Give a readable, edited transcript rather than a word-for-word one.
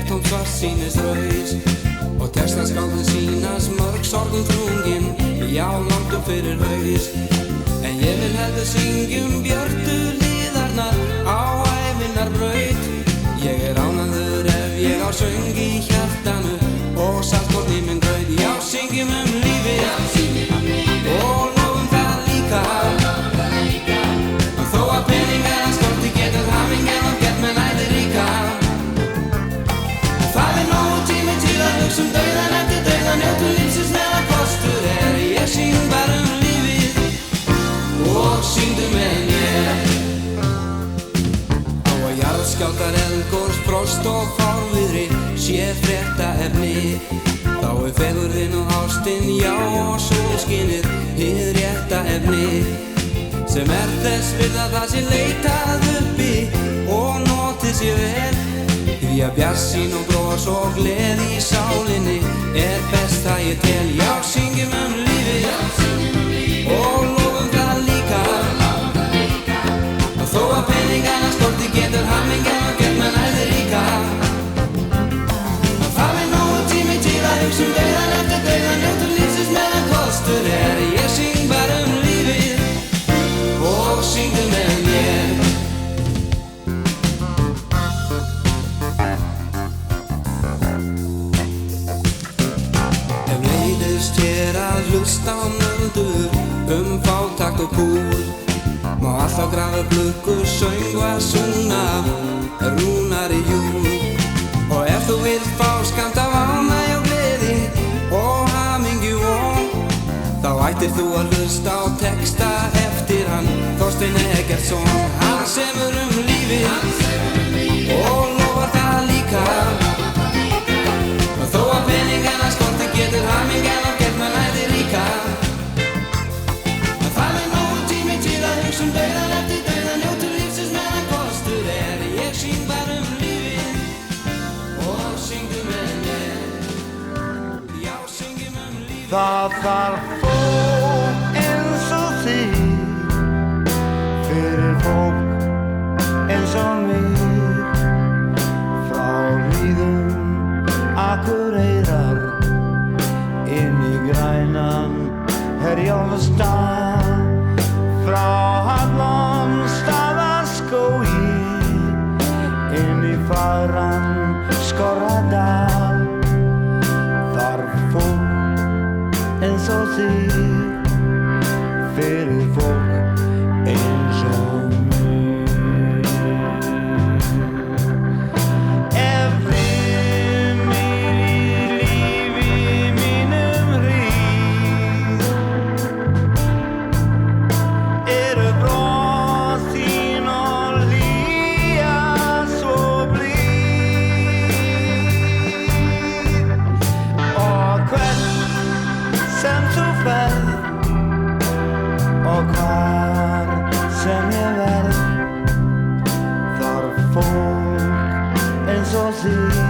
tóm svartsýnis raus og textaskáldin sýnast mörg sorgum þrungin, já langtum fyrir haus. En ég vil heldur syngjum björtu hliðarnar á ævinnar braut. Ég ánægður ef ég á söng í hjartanu og saltkorn í minn graut. Já, syngjum lífið og lofum það líka. Þó að peningana skorti getur hamingjan gert menn æði ríka. Það nógu tími til að hugsa dauðan eftir dauðan, njótum lífsins meðan kostur ég syng bara lífið og syngdu með mér. Þó að jarðskjálftar, eldgos, frost og fárviðri sé fréttaefni, þá fegurðin og ástin, já og sólskinið hið rétta efni, sem þess virði að það sé leitað uppi og notið sé vel. Því að bjartsýn og bros og gleði í sálinni best það ég tel. Já, syngjum lífið og lofum það líka. Og þó að peningana skorti getur hamingjan gert menn æði ríka. Það nógu tími til að hugsa dauðan eftir dauðan, njótum lífsins meðan kostur ég syng bara lífið og syngdu með mér. Ef leiðist hér að hlusta á nöldur fátækt og kúl, má alltaf grafa blukku, söng og súna, rúnar í júl. Og ef þú vilt fá skammt af ánægju og gleði og hamingju þá ættir þú að hlusta á texta eftir hann Þorstein Eggertsson. Hann semur lífið og lofar það líka. Og þó að peningana skorti getur hamingjan gert menn æði ríka. Það nógu tími til að hugsa dauðan eftir dauðan, njótum lífsins meðan kostur ég syng bara lífið og syngdu með mér. Já, syngjum lífið. Það þarf fólk eins og þig, fyrir fólk eins og mig, frá Hlíðum, Akureyrar, inn í grænan Herjólfsdal, frá Hallormsstaðaskógi, inn í fagran Skorradal. Þarf fólk eins og þig, fyrir fólk eins og mig. Ef vinir í lífi mínum hríð bros þín og hlýja svo blíð, og hvert sem þú ferð og hvar sem ég verð, þarf fólk eins og þig.